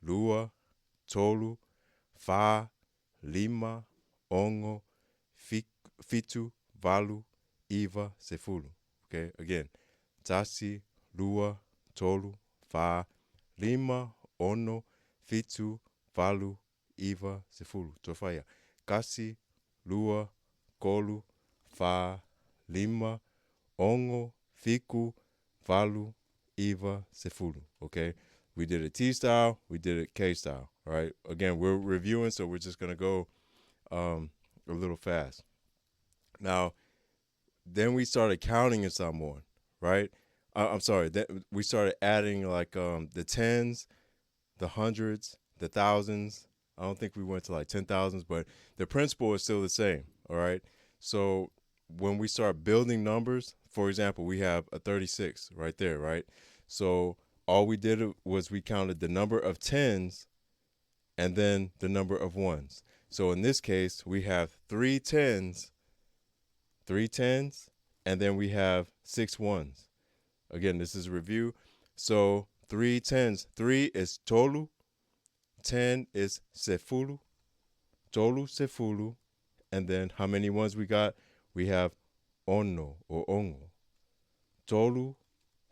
lua, tolu, fa, lima, ongo, fitu, valu, iva, sefulu. Okay, again, tasi, lua, tolu, fa, lima, ono, fitu, valu, iva, sefulu. Tofaya. Kasi, lua, kolu, fa, lima, ongo, fiku, valu, iva, sefulu. Okay, we did a T style, we did a K style. All right, again, we're reviewing, so we're just gonna go a little fast. Now, then we started counting in Samoan, right? I'm sorry, we started adding like the tens, the hundreds, the thousands. I don't think we went to like 10,000s, but the principle is still the same. All right. So when we start building numbers, for example, we have a 36 right there, right? So all we did was we counted the number of tens and then the number of ones. So in this case, we have three tens, and then we have 6 ones. Again, this is a review. So 3 tens. 3 is tolu, 10 is sefulu, tolu, sefulu, and then how many ones we got? We have ono or ongo, tolu,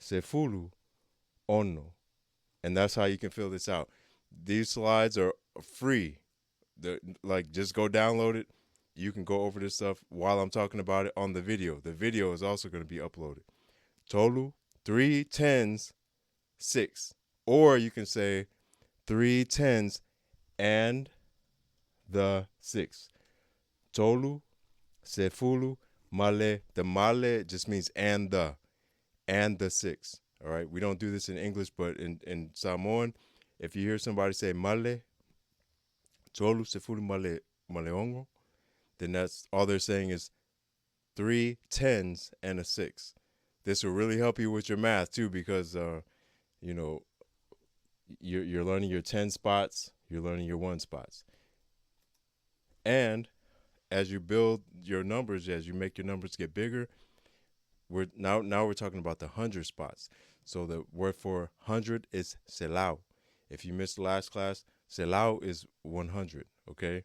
sefulu, ono. And that's how you can fill this out. These slides are free. Just go download it. You can go over this stuff while I'm talking about it on the video. The video is also going to be uploaded. Tolu, 3 tens, 6. Or you can say 3 tens and the 6. Tolu, sefulu, male. The male just means and the 6. All right. We don't do this in English, but in Samoan, if you hear somebody say male, tolu, sefulu, maleongo, then that's all they're saying is 3 tens and a 6. This will really help you with your math too, because you're learning your 10 spots, you're learning your 1 spots. And as you build your numbers, as you make your numbers get bigger, we're talking about the 100 spots. So the word for 100 is selau. If you missed the last class, selau is 100, okay?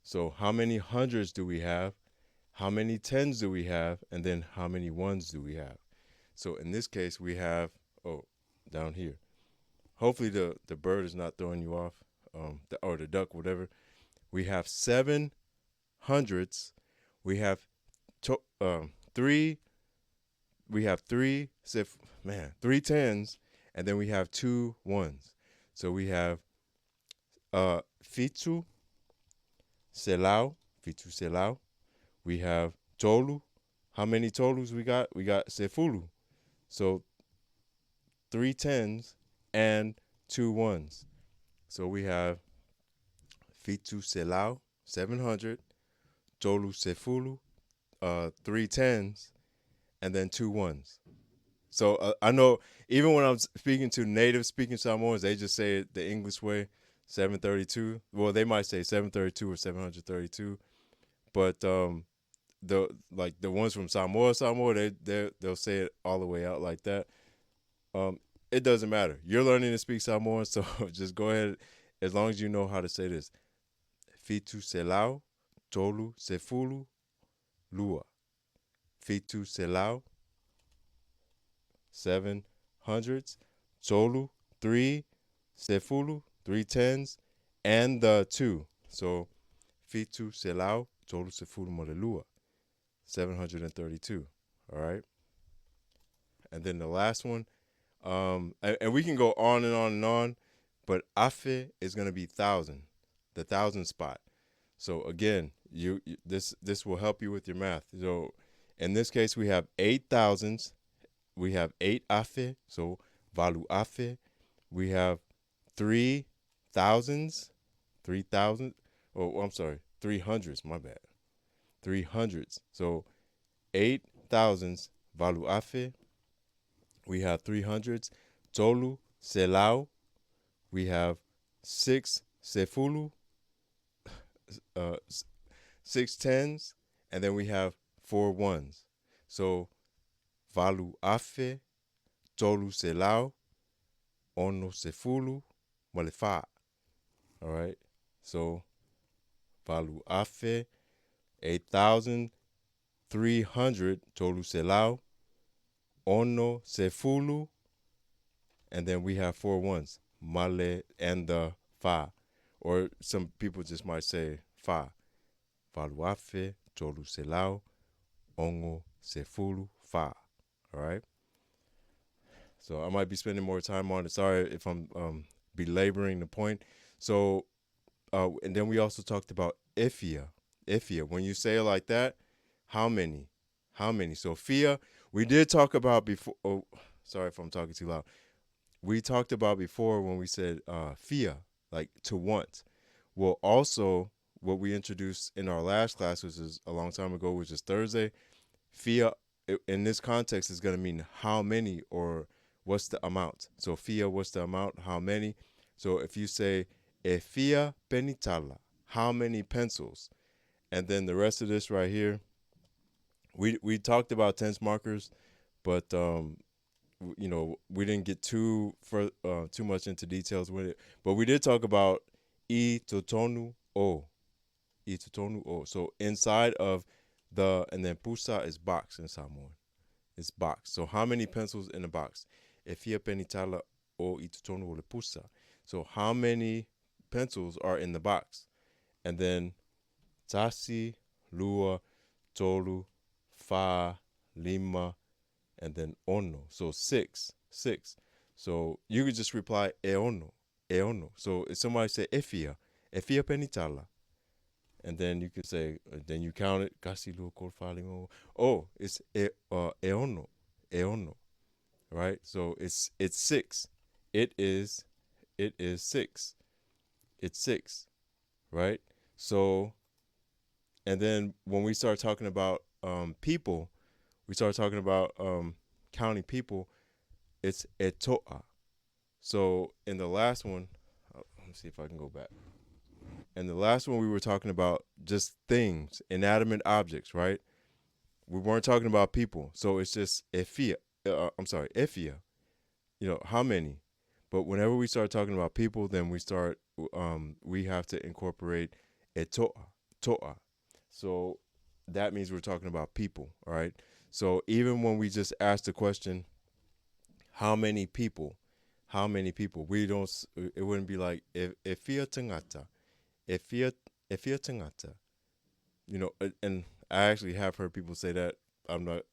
So how many hundreds do we have? How many tens do we have? And then how many ones do we have? So in this case, we have, down here. Hopefully the bird is not throwing you off, or the duck, whatever. We have 7 hundreds. We have 3. We have 3 tens, and then we have 2 ones. So we have fitu selau. We have tolu. How many tolus we got? We got sefulu. So 3 tens and 2 ones. So we have fitu selau, 700, tolu sefulu, 3 tens, and then 2 ones. So I know even when I'm speaking to native speaking Samoans, they just say it the English way, 732. Well, they might say 732 or 732, but the ones from Samoa, they'll say it all the way out like that. It doesn't matter. You're learning to speak Samoan, so just go ahead as long as you know how to say this. Fitu selau, tolu sefulu, lua. Fitu selau, 7 hundreds, tolu 3, sefulu 3 tens, and the 2. So fitu selau, tolu sefulu molelua, 732. All right. And then the last one, and we can go on and on and on, but afe is going to be 1,000, the 1,000 spot. So again, this will help you with your math. So in this case, we have 8 thousands. We have 8 afe, so valu afe. We have 3 thousands, 3,000. Oh, I'm sorry, 300s. My bad, 300s. So 8 thousands valu afe. We have 300s, tolu selau. We have 6 sefulu, 6 tens, and then we have 4 ones. So valu afe, tolu selau, ono sefulu, malefa. All right. So valu afe 8,300 tolu selau ono sefulu, and then we have four ones male and the fa, or some people just might say fa. Valu afe tolu selau ongo sefulu fa. All right. So I might be spending more time on it. Sorry if I'm belaboring the point. So and then we also talked about ifia. Ifia. When you say it like that, how many? How many? So fia, we did talk about before. Oh, sorry if I'm talking too loud. We talked about before when we said fia, like to want. Well, also what we introduced in our last class, which is a long time ago, which is Thursday, fia in this context is going to mean how many or what's the amount. So fia, what's the amount? How many? So if you say e fia penitala, how many pencils? And then the rest of this right here, we talked about tense markers, but we didn't get too much into details with it. But we did talk about e totonu o, e totonu o. So inside of and then pusa is box in Samoan. It's box. So how many pencils in the box? Efia penitala o itutonu le pusa. So how many pencils are in the box? And then tasi, lua, tolu, fa, lima, and then ono. So six, six. So you could just reply eono, eono. So if somebody say efia penitala, and then you could say, then you count it. Kasi lua kol fa lima. Oh, it's eono, eono. Right? So it's six. It is six. It's six. Right? So and then when we start talking about people, we start talking about counting people. It's etoa. So in the last one, let me see if I can go back. In the last one, we were talking about just things, inanimate objects, right? We weren't talking about people. So it's just efia. Efia. How many? But whenever we start talking about people, then we have to incorporate toa. So that means we're talking about people, all right? So even when we just ask the question, how many people? How many people? It wouldn't be like, efia tangata, efia tangata. And I actually have heard people say that. I'm not,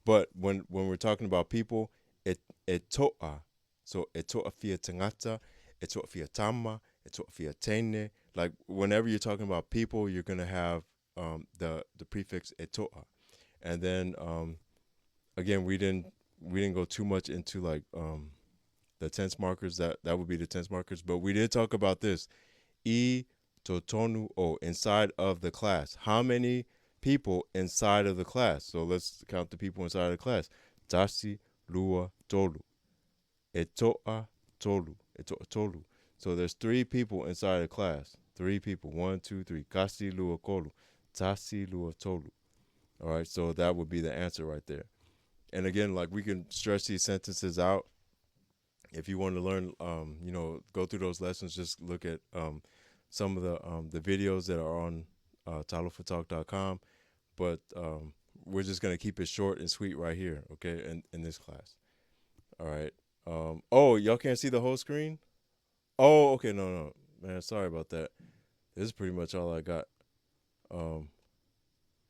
but when we're talking about people, it toa. So it toa fia tangata, it toa fia tama, it toa fia tene. Like whenever you're talking about people, you're gonna have the prefix etoa, and then again we didn't go too much into like the tense markers. That would be the tense markers, but we did talk about this e totonu o, inside of the class. How many people inside of the class? So let's count the people inside of the class. Tasi, lua, tolu. Etoa, tolu. Etoa, tolu. So there's three people inside of the class. Three people. 1, 2, 3. Kasi, lua, kolu. Tasi, lua, tolu. All right, so that would be the answer right there. And again, like we can stretch these sentences out. If you want to learn, go through those lessons, just look at some of the videos that are on talofatalk.com. But we're just going to keep it short and sweet right here, okay, in this class. All right. Oh, y'all can't see the whole screen? Oh, okay, no. Man, sorry about that. This is pretty much all I got. Let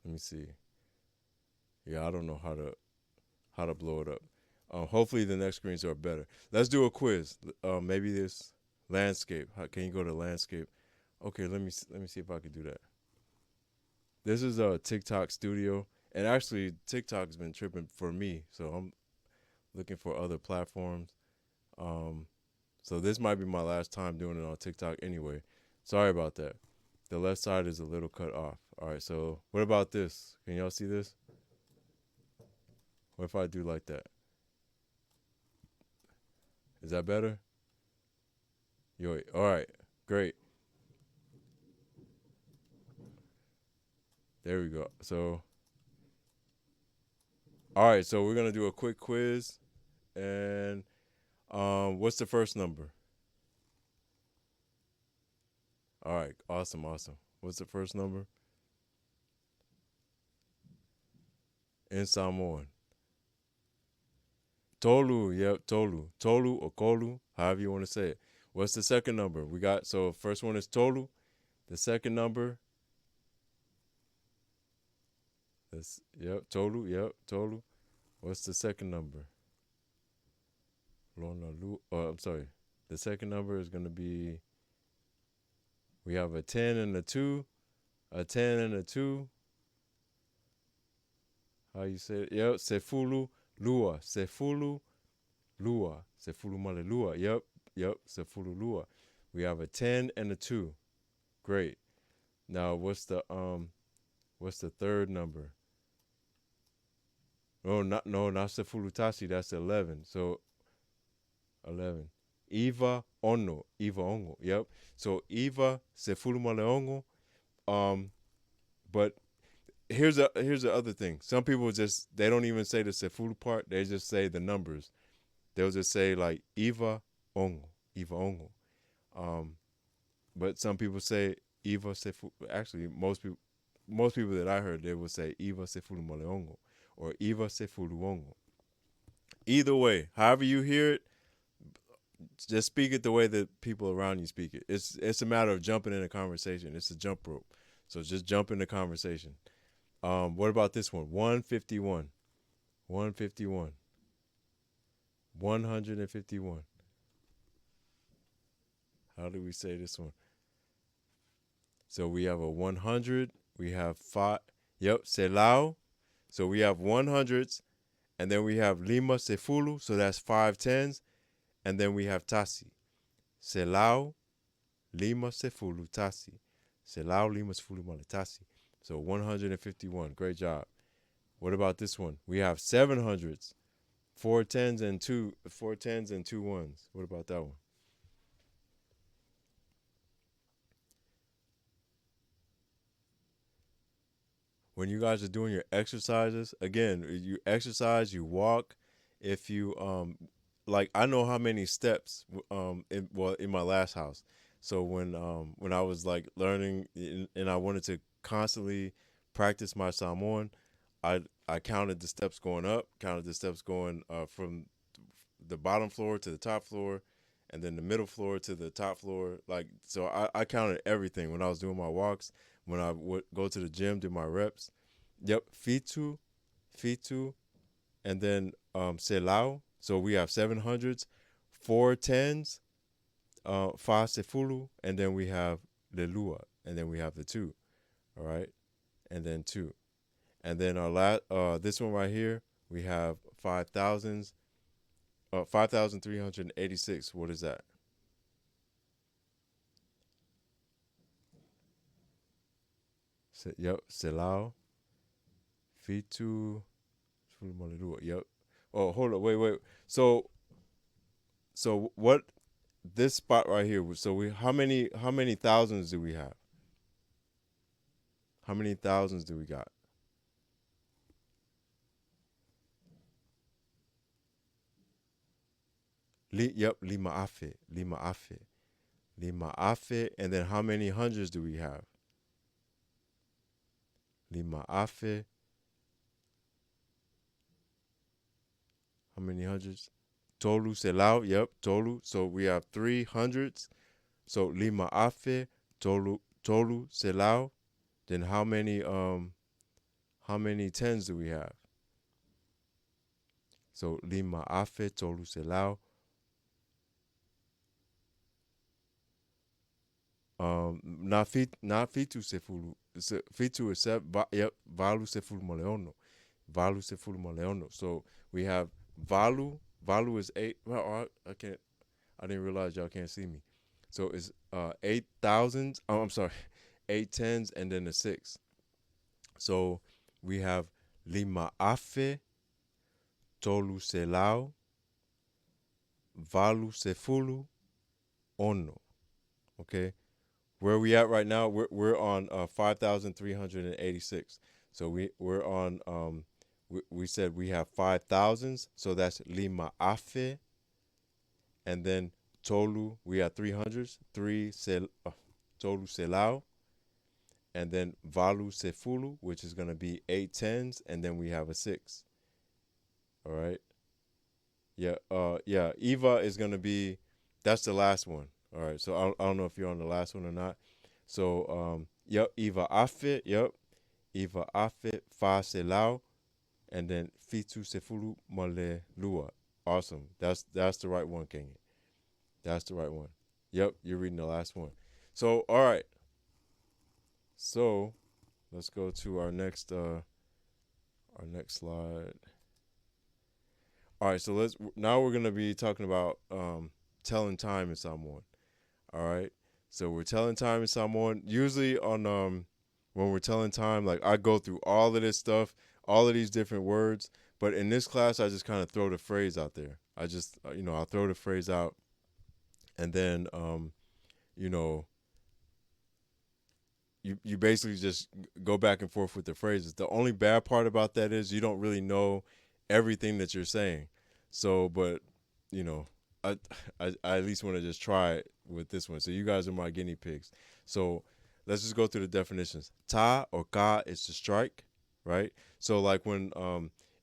me see. Yeah, I don't know how to blow it up. Hopefully the next screens are better. Let's do a quiz. Maybe this landscape. Can you go to landscape? Okay, let me see if I can do that. This is a TikTok studio, and actually TikTok has been tripping for me, so I'm looking for other platforms. So this might be my last time doing it on TikTok anyway. Sorry about that. The left side is a little cut off. All right, so what about this? Can y'all see this? What if I do like that? Is that better? All right, great. There we go. So, all right, so we're gonna do a quick quiz, and what's the first number? All right, awesome, awesome. What's the first number? In Samoan. Tolu, yep, Tolu. Tolu or Kolu, however you want to say it. What's the second number? We got, so first one is Tolu. The second number is, yep, Tolu, yep, Tolu. What's the second number? Lona Lu, I'm sorry. The second number is going to be, we have a 10 and a 2, a 10 and a 2. How you say it? Yep, Sefulu Lua. Sefulu Lua. Sefulu Male Lua. Yep, yep, Sefulu Lua. We have a 10 and a 2. Great. Now what's the third number? Not Sefulu Tashi, that's 11. So 11. Eva Ono. Eva Ongo. Yep. So Eva Sefulu Male Ongo. But here's the other thing. Some people just, they don't even say the Sefulu part. They just say the numbers. They'll just say like Eva Ongo, Eva Ongo. But some people say Eva Sefulu. Actually, most people that I heard, they would say Eva Sefulu Mole Ongo or Eva Sefulu Ongo. Either way, however you hear it, just speak it the way that people around you speak it. It's a matter of jumping in a conversation. It's a jump rope. So just jump in the conversation. What about this one? 151. 151. 151. How do we say this one? So we have a 100. We have 5. Yep, Selao. So we have 100s. And then we have Lima Sefulu. So that's 5 tens. And then we have Tasi. Selao, Lima Sefulu, Tasi. Selao, Lima Sefulu, Tasi. So 151. Great job. What about this one? We have 700s. 4 tens and 2 ones. What about that one? When you guys are doing your exercises, again, you exercise, you walk. If you like, I know how many steps in my last house. So when I was like learning and I wanted to constantly practice my Samoan, I counted the steps going up, counted the steps going from the bottom floor to the top floor, and then the middle floor to the top floor. Like, so I counted everything when I was doing my walks, when I would go to the gym, do my reps. Yep, fitu, fitu, and then selao. So we have 700s, 4 tens, fa sefulu, and then we have lelua, and then we have the 2. All right, and then 2. And then our last, this one right here, we have 5,000s, 5,386. What is that? Yep, Selao, Fitu, yep. Oh, hold up, wait. So what? This spot right here. So how many thousands do we have? How many thousands do we got? Yep, Lima Afe, Lima Afe, Lima Afe, and then how many hundreds do we have? Lima Afe. How many hundreds? Tolu Selao, yep, Tolu. So we have 300s. So Lima Afe, Tolu Selao. Then how many tens do we have? So Lima Afe, Tolu Selao. Not Fitu Sefulu. Fitu is yep, Valu Sefulu Moleono. Valu Sefulu Moleono. So we have Valu. Valu is 8. Well, I can't. I didn't realize y'all can't see me. So it's 8,000. Oh, I'm sorry, 8 tens and then a 6. So we have Lima Afe, Tolu Selao, Valu Sefulu, Ono. Okay, where we at right now? We're on 5,386. So we're on we said we have 5,000s. So that's Lima Afe, and then Tolu we have 300s. tolu selau, and then valu sefulu, which is going to be 8 tens, and then we have a 6. All right. Yeah. Eva is going to be, that's the last one. All right. So I don't know if you're on the last one or not. So, yep, Eva Afit, yep. Eva Afit, Fa Selau, and then Fitu Sefulu Male Lua. Awesome. That's the right one, King. That's the right one. Yep, you're reading the last one. So, all right. So, let's go to our next slide. All right, so now we're gonna be talking about telling time in Samoan. All right, so we're telling time in Samoan. Usually on when we're telling time, like I go through all of this stuff, all of these different words. But in this class, I just kind of throw the phrase out there. I just I'll throw the phrase out, and then you know you basically just go back and forth with the phrases. The only bad part about that is you don't really know everything that you're saying. So, but you know, I I at least want to just try it with this one. So you guys are my guinea pigs. So let's just go through the definitions. Ta or ka is to strike, right? So like when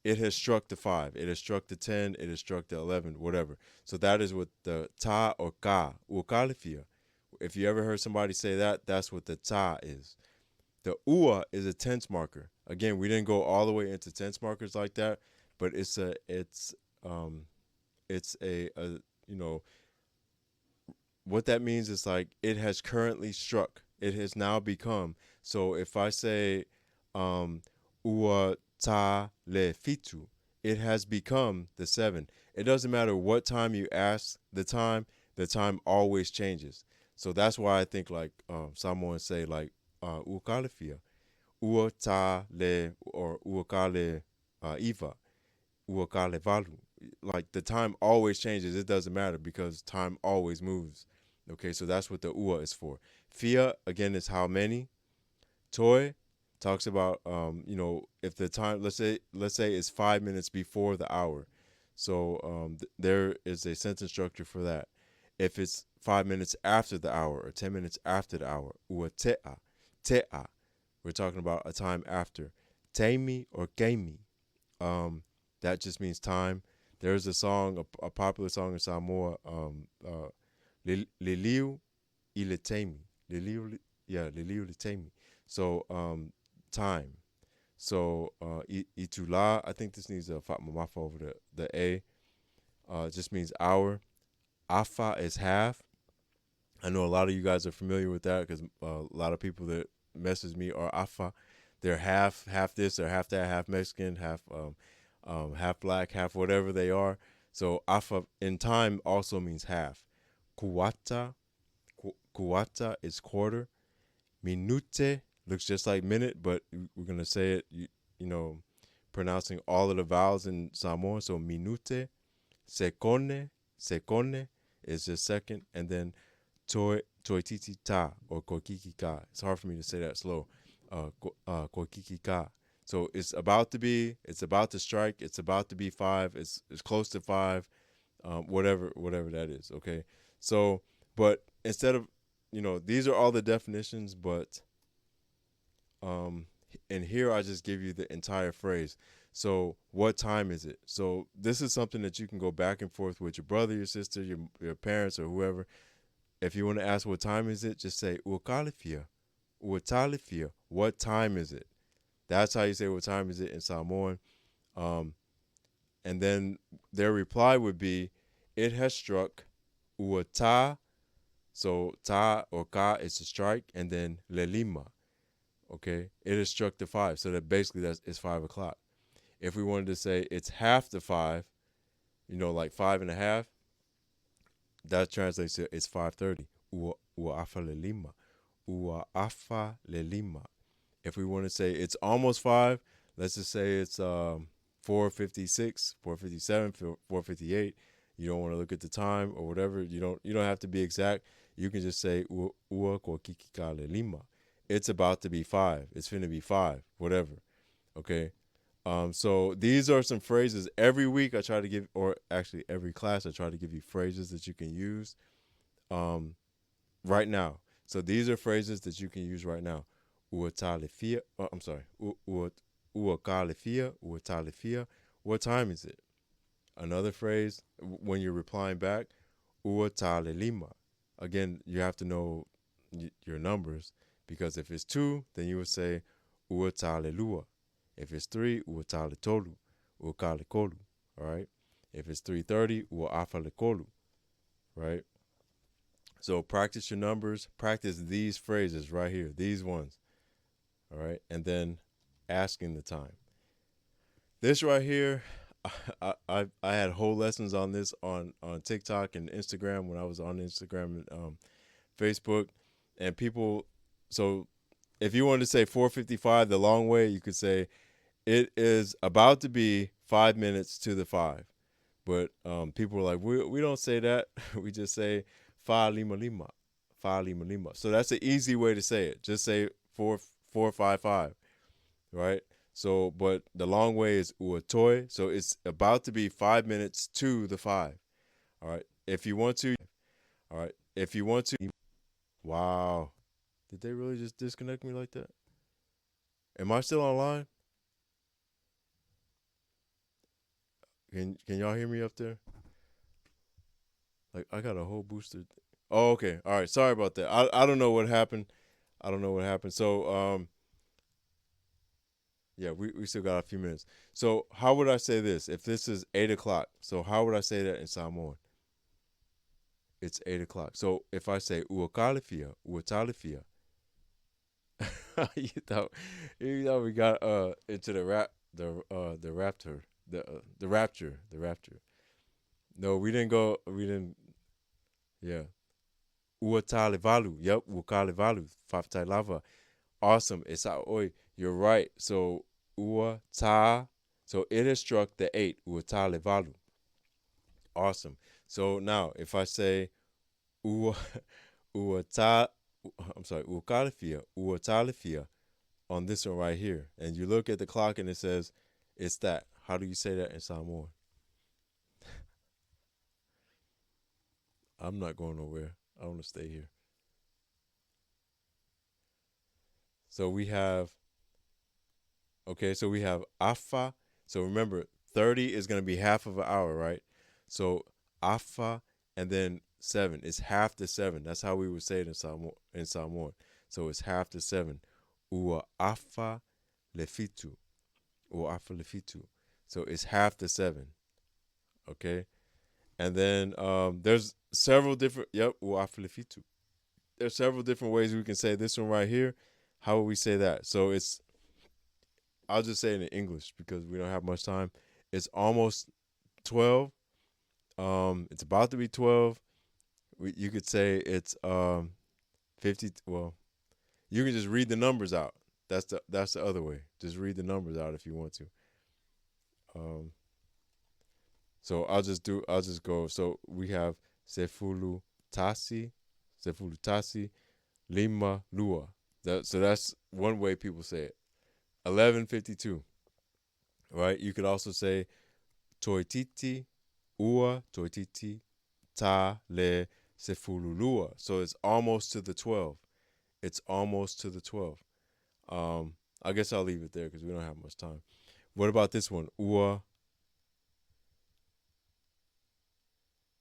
it has struck the 5, it has struck the 10, it has struck the 11, whatever. So that is what the ta or ka ukalifia. If you ever heard somebody say that, that's what the ta is. The ua is a tense marker. Again, we didn't go all the way into tense markers like that, but it's a what that means is like it has currently struck. It has now become. So if I say ua ta le fitu, it has become the 7. It doesn't matter what time you ask the time always changes. So that's why I think like Samoans say like ukalifia, ua ta le or uakale iva, uakale valu. Like the time always changes. It doesn't matter because time always moves. Okay, so that's what the ua is for. Fia again is how many. Toi talks about if the time let's say it's 5 minutes before the hour. So there is a sentence structure for that. If it's 5 minutes after the hour or 10 minutes after the hour, ua te'a, we're talking about a time after. Teimi or keimi, that just means time. There's a song, a popular song in Samoa, Liliu Iletemi. Liliu Iletemi. So, time. So, Itula, I think this needs a Fatmamafa over the A. Just means hour. Afa is half. I know a lot of you guys are familiar with that because a lot of people that message me are Afa. They're half this or half that, half Mexican, half black, half whatever they are. So Afa in time also means half. Kuwata, kuwata is quarter. Minute looks just like minute, but we're gonna say it, pronouncing all of the vowels in Samoan. So minute, sekone is just second, and then toititi ta or kokiki ka. It's hard for me to say that slow. Kokiki ka. So it's about to strike. It's about to be 5. It's close to 5. Whatever that is. Okay. So, but instead of, these are all the definitions, but and here I just give you the entire phrase. So what time is it? So this is something that you can go back and forth with your brother, your sister, your parents, or whoever. If you want to ask what time is it, just say ukalifia, utalifia. What time is it? That's how you say what time is it in Samoan. And then their reply would be, it has struck uata. So ta or ka is to strike, and then lelima. Okay, it has struck the 5. So that basically it's 5 o'clock. If we wanted to say it's half the 5, like 5 and a half, that translates to it's 5:30. Ua afa lelima. Ua afa lelima. If we want to say it's almost 5, let's just say it's 4:56, 4:57, 4:58. You don't want to look at the time or whatever. You don't have to be exact. You can just say ua ko kikika lelima. It's about to be 5. It's finna be 5, whatever. Okay. So these are some phrases. Every week I try to give, or actually every class I try to give you phrases that you can use right now. So these are phrases that you can use right now. Uatalifia. Oh, I'm sorry. Uakalifia. Uatalifia. What time is it? Another phrase when you're replying back. Uatalilima. Again, you have to know your numbers because if it's 2, then you would say uatalelua. If it's 3, uataletolu. Uakalekolu. All right. If it's 3:30, uafalekolu. Right. So practice your numbers. Practice these phrases right here. These ones. All right. And then asking the time. This right here, I had whole lessons on this on TikTok and Instagram when I was on Instagram and Facebook, and people. So if you wanted to say 4:55 the long way, you could say it is about to be 5 minutes to the 5. But people were like, we don't say that. We just say fa lima lima, fa lima lima. So that's an easy way to say it. Just say 4:55, right? So, but the long way is uatoy. So it's about to be 5 minutes to the 5. All right. If you want to, all right. If you want to, wow. Did they really just disconnect me like that? Am I still online? Can y'all hear me up there? Like I got a whole booster. Oh, okay. All right. Sorry about that. I don't know what happened. I don't know what happened. So yeah, we still got a few minutes. So how would I say this? If this is 8 o'clock, so how would I say that in Samoan? It's 8 o'clock. So if I say uakalifia, uatalifia, you thought we got into the raptor, the rapture. No, we didn't go. We didn't. Yeah. Uatalivalu. Yep. Uakalivalu. Lava. Awesome. It's oi. You're right. So uata. So it has struck the 8. Uatalivalu. Awesome. So now if I say uata, I'm sorry, uatalifia on this one right here, and you look at the clock and it says it's that. How do you say that in Samoan? I'm not going nowhere. I want to stay here. So we have, okay, so we have afa. So remember, 30 is going to be half of an hour, right? So afa and then 7. It's half the 7. That's how we would say it in Samoan. So it's half the 7. Ua afa lefitu. Ua afa lefitu. So it's half the 7. Okay? And then there's several different, yep, ua afa lefitu. There's several different ways we can say this one right here. How would we say that? So it's, I'll just say it in English because we don't have much time. It's almost 12. It's about to be 12. You could say it's 50. Well, you can just read the numbers out. That's the other way. Just read the numbers out if you want to. So I'll just go. So we have sefulu tasi, lima lua. So that's one way people say it. 11:52. Right? You could also say toititi, ua toititi, ta le sefululua. So it's almost to the 12. It's almost to the 12. I guess I'll leave it there because we don't have much time. What about this one? Ua.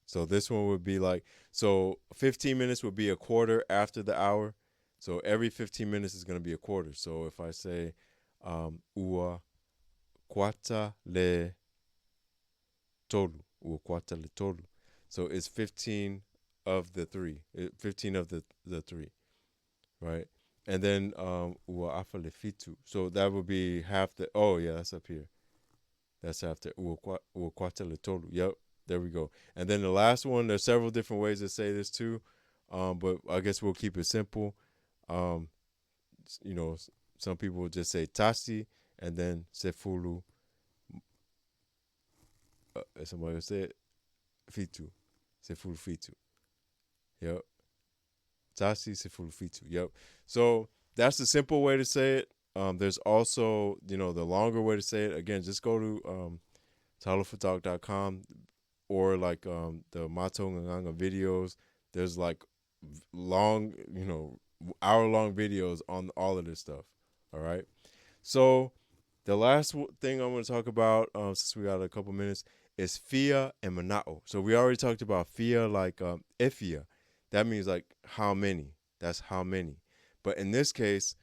So this one would be like, so 15 minutes would be a quarter after the hour. So every 15 minutes is going to be a quarter. So if I say ua quata le tolu, ua quata le tolu. So it's 15 of the 3, 15 of the 3, right? And then ua afa le fitu. So that would be half the, oh yeah, that's up here. That's after ua quata le tolu. Yep. There we go. And then the last one, there's several different ways to say this too, but I guess we'll keep it simple. Some people will just say tasi and then sefulu. Somebody will say it, fitu, sefulu fitu. Yep. Tasi sefulu fitu. Yep. So that's the simple way to say it. There's also, the longer way to say it. Again, just go to talofatalk.com. Or like the Mato Nganga videos, there's like long, hour-long videos on all of this stuff. All right. So the last thing I'm going to talk about, since we got a couple minutes, is fia and mana'o. So we already talked about fia, like ifia. That means like how many. That's how many. But in this case,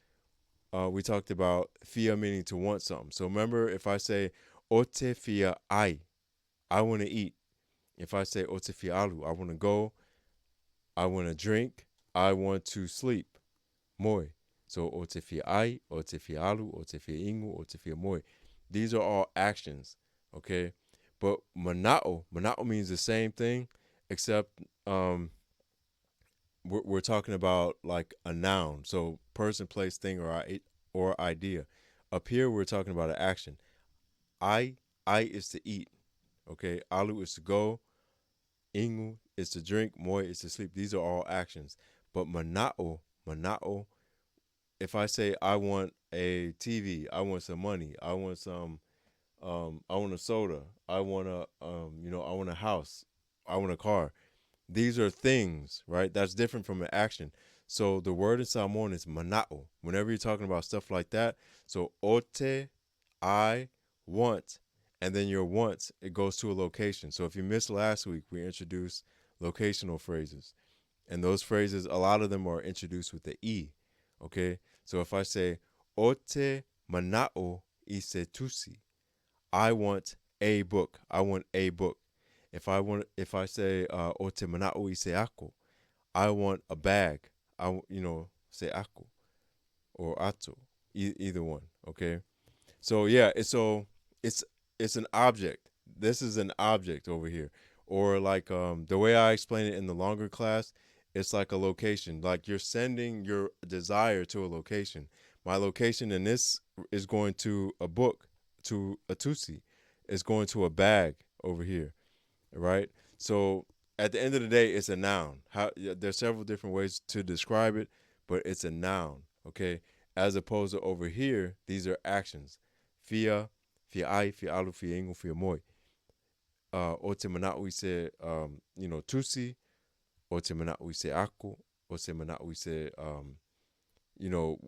we talked about fia meaning to want something. So remember, if I say ote fia I want to eat. If I say ote fia alu, I want to go, I want to drink, I want to sleep. Moi. So ote fia ote fia alu, ote fia ingu, ote fia moi. These are all actions, okay? But mana'o means the same thing, except we're talking about like a noun. So person, place, thing, or idea. Up here, we're talking about an action. I is to eat, okay? Alu is to go. Ingu is to drink. Moi is to sleep. These are all actions. But mana'o, if I say I want a TV, I want some money, I want I want a soda, I want I want a house, I want a car. These are things, right? That's different from an action. So the word in Samoan is mana'o. Whenever you're talking about stuff like that, so ote, I want, and then your wants, it goes to a location. So if you missed last week, we introduced locational phrases. And those phrases, a lot of them are introduced with the E. Okay? So if I say, ote mana'o ise tusi, I want a book. I want a book. If I say, ote mana'o ise ako, I want a bag. Say ako or ato, either one. Okay? So yeah, it's it's an object. This is an object over here. Or like the way I explain it in the longer class, it's like a location. Like you're sending your desire to a location. My location in this is going to a book, to a tusi. It's going to a bag over here, right? So at the end of the day, it's a noun. There's several different ways to describe it, but it's a noun, okay? As opposed to over here, these are actions. Fia, fia ai, fia alu, fia ingu, fia moi. O te mana'u I se, tusi. O te mana'u I se ako. O te mana'u I se, you know,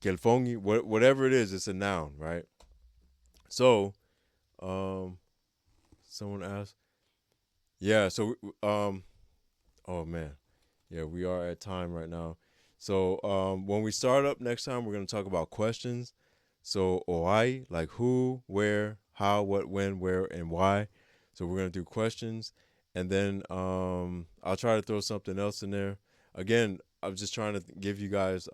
kelfongi. Whatever it is, it's a noun, right? So, someone asked. Yeah, so, oh man. Yeah, we are at time right now. So when we start up next time, we're going to talk about questions. So oai, like who, where, how, what, when, where, and why. So we're going to do questions. And then I'll try to throw something else in there. Again, I'm just trying to give you guys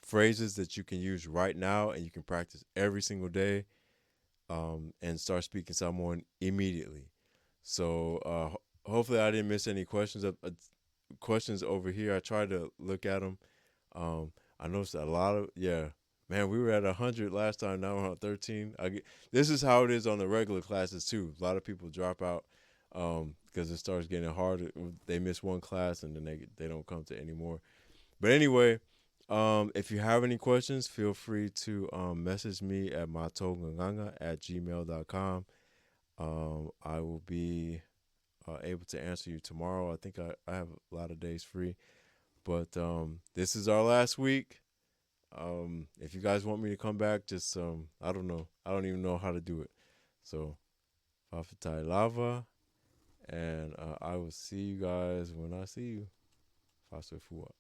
phrases that you can use right now and you can practice every single day and start speaking Samoan immediately. So hopefully I didn't miss any questions. Questions over here. I tried to look at them. I noticed a lot of man. We were at 100 last time. Now we're on 13. This is how it is on the regular classes too. A lot of people drop out because it starts getting harder. They miss one class and then they don't come to any more. But anyway, if you have any questions, feel free to message me at matoganganga@gmail.com. I will be able to answer you tomorrow. I think I have a lot of days free. But this is our last week. If you guys want me to come back, just I don't know. I don't even know how to do it. So Fafatai Lava. And I will see you guys when I see you. Fasofua.